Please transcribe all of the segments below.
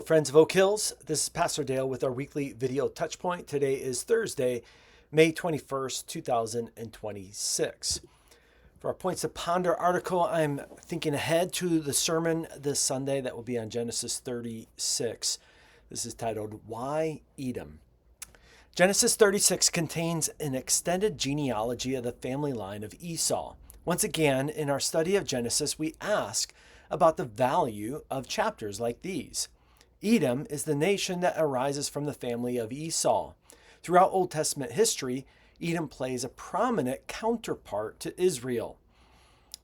Friends of Oak Hills, this is Pastor Dale with our weekly video Touchpoint. Today is Thursday, May 21st, 2026. For our Points to Ponder article, I'm thinking ahead to the sermon this Sunday that will be on Genesis 36. This is titled, Why Edom? Genesis 36 contains an extended genealogy of the family line of Esau. Once again, in our study of Genesis, we ask about the value of chapters like these. Edom is the nation that arises from the family of Esau. Throughout Old Testament history, Edom plays a prominent counterpart to Israel.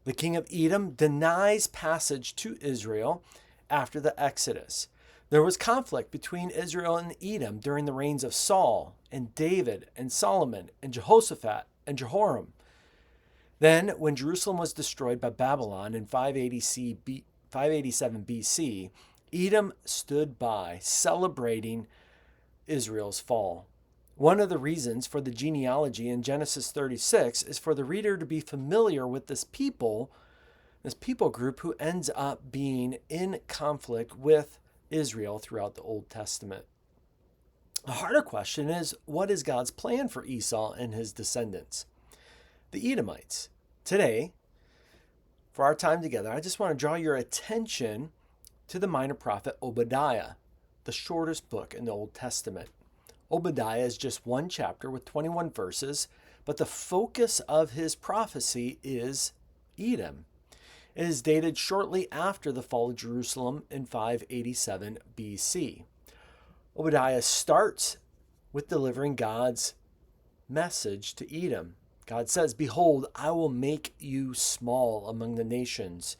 The king of Edom denies passage to Israel after the Exodus. There was conflict between Israel and Edom during the reigns of Saul and David and Solomon and Jehoshaphat and Jehoram. Then, when Jerusalem was destroyed by Babylon in 587 BC, Edom stood by, celebrating Israel's fall. One of the reasons for the genealogy in Genesis 36 is for the reader to be familiar with this people group who ends up being in conflict with Israel throughout the Old Testament. A harder question is, what is God's plan for Esau and his descendants, the Edomites? Today, for our time together, I just want to draw your attention to the minor prophet Obadiah, the shortest book in the Old Testament. Obadiah is just one chapter with 21 verses, but the focus of his prophecy is Edom. It is dated shortly after the fall of Jerusalem in 587 BC. Obadiah starts with delivering God's message to Edom. God says, "Behold, I will make you small among the nations.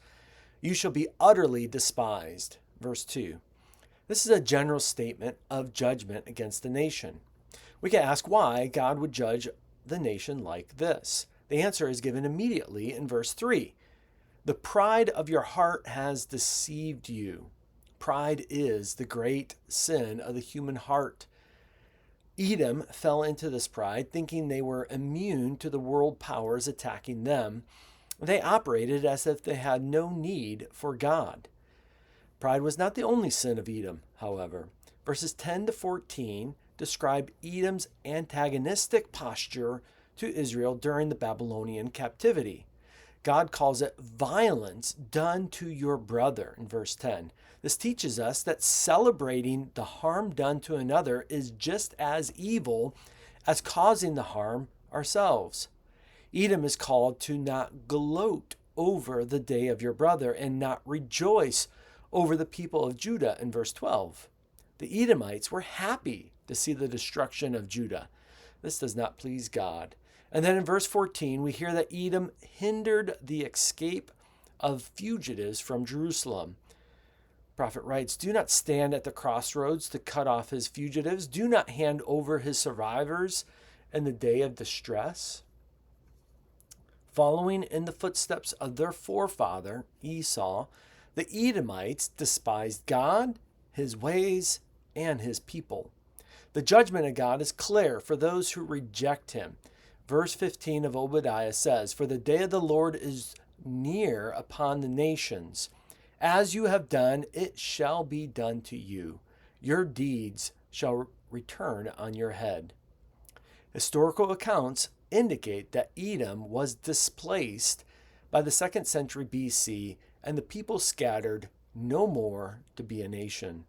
You shall be utterly despised." Verse 2. This is a general statement of judgment against the nation. We can ask why God would judge the nation like this. The answer is given immediately in verse 3. The pride of your heart has deceived you. Pride is the great sin of the human heart. Edom fell into this pride, thinking they were immune to the world powers attacking them. They operated as if they had no need for God. Pride was not the only sin of Edom, however. Verses 10 to 14 describe Edom's antagonistic posture to Israel during the Babylonian captivity. God calls it violence done to your brother in verse 10. This teaches us that celebrating the harm done to another is just as evil as causing the harm ourselves. Edom is called to not gloat over the day of your brother and not rejoice over the people of Judah in verse 12. The Edomites were happy to see the destruction of Judah. This does not please God. And then in verse 14, we hear that Edom hindered the escape of fugitives from Jerusalem. The prophet writes, "Do not stand at the crossroads to cut off his fugitives. Do not hand over his survivors in the day of distress." Following in the footsteps of their forefather, Esau, the Edomites despised God, his ways, and his people. The judgment of God is clear for those who reject him. Verse 15 of Obadiah says, "For the day of the Lord is near upon the nations. As you have done, it shall be done to you. Your deeds shall return on your head." Historical accounts indicate that Edom was displaced by the 2nd century BC and the people scattered no more to be a nation.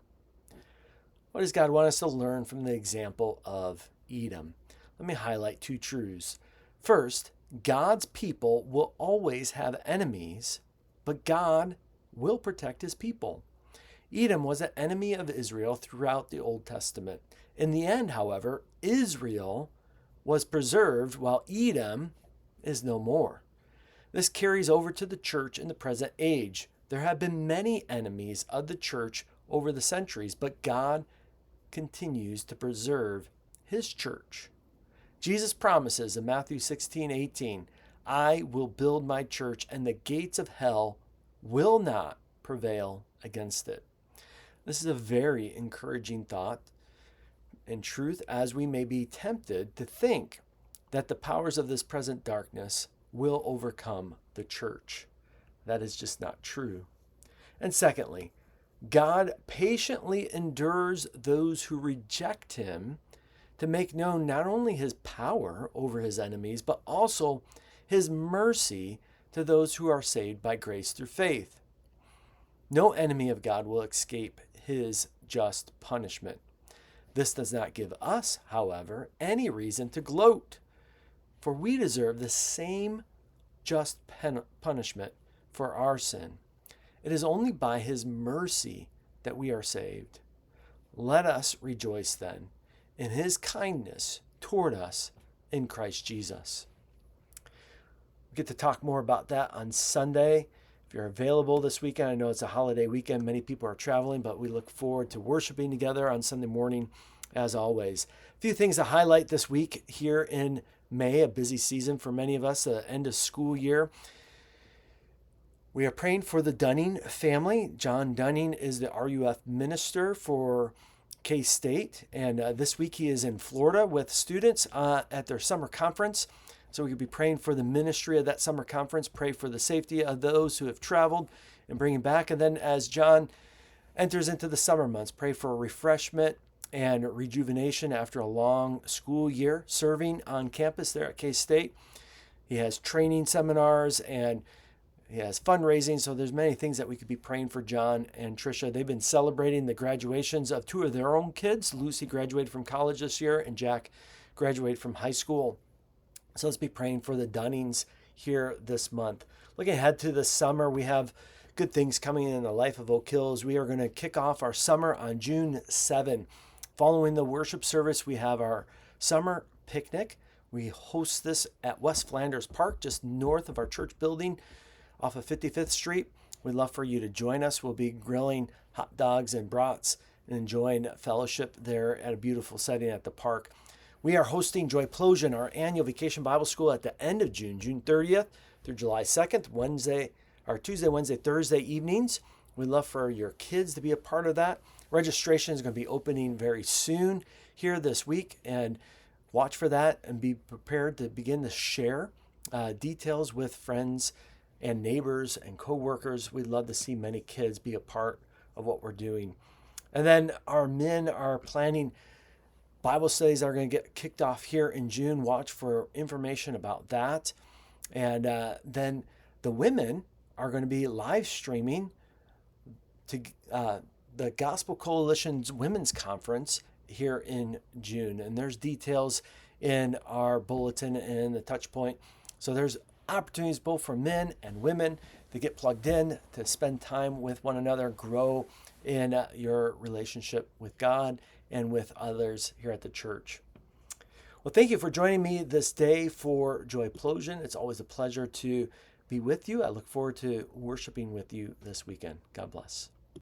What does God want us to learn from the example of Edom? Let me highlight two truths. First, God's people will always have enemies, but God will protect his people. Edom was an enemy of Israel throughout the Old Testament. In the end, however, Israel was preserved while Edom is no more. This carries over to the church in the present age. There have been many enemies of the church over the centuries, but God continues to preserve his church. Jesus promises in Matthew 16:18, "I will build my church, and the gates of hell will not prevail against it." This is a very encouraging thought and truth, as we may be tempted to think that the powers of this present darkness will overcome the church. That is just not true. And secondly, God patiently endures those who reject him to make known not only his power over his enemies, but also his mercy to those who are saved by grace through faith. No enemy of God will escape his just punishment. This does not give us, however, any reason to gloat, for we deserve the same just punishment for our sin. It is only by his mercy that we are saved. Let us rejoice then in his kindness toward us in Christ Jesus. We get to talk more about that on Sunday. If you're available this weekend, I know it's a holiday weekend. Many people are traveling, but we look forward to worshiping together on Sunday morning as always. A few things to highlight this week here in May, a busy season for many of us, the end of school year. We are praying for the Dunning family. John Dunning is the RUF minister for K-State, and this week he is in Florida with students at their summer conference. So we could be praying for the ministry of that summer conference, pray for the safety of those who have traveled and bring them back. And then as John enters into the summer months, pray for refreshment and rejuvenation after a long school year serving on campus there at K-State. He has training seminars and he has fundraising, so there's many things that we could be praying for John and Tricia. They've been celebrating the graduations of two of their own kids. Lucy graduated from college this year, and Jack graduated from high school. So let's be praying for the Dunnings here this month. Looking ahead to the summer, we have good things coming in the life of Oak Hills. We are going to kick off our summer on June 7. Following the worship service, we have our summer picnic. We host this at West Flanders Park, just north of our church building, off of 55th Street. We'd love for you to join us. We'll be grilling hot dogs and brats and enjoying fellowship there at a beautiful setting at the park. We are hosting Joyplosion, our annual vacation Bible school, at the end of June, June 30th through July 2nd, Tuesday, Wednesday, Thursday evenings. We'd love for your kids to be a part of that. Registration is going to be opening very soon here this week, and watch for that and be prepared to begin to share details with friends and neighbors and co-workers. We'd love to see many kids be a part of what we're doing. And then our men are planning Bible studies that are going to get kicked off here in June. Watch for information about that. And then the women are going to be live streaming to the Gospel Coalition's Women's Conference here in June. And there's details in our bulletin and the Touchpoint. So there's opportunities both for men and women to get plugged in, to spend time with one another, grow in your relationship with God and with others here at the church. Well, thank you for joining me this day for Joyplosion. It's always a pleasure to be with you. I look forward to worshiping with you this weekend. God bless.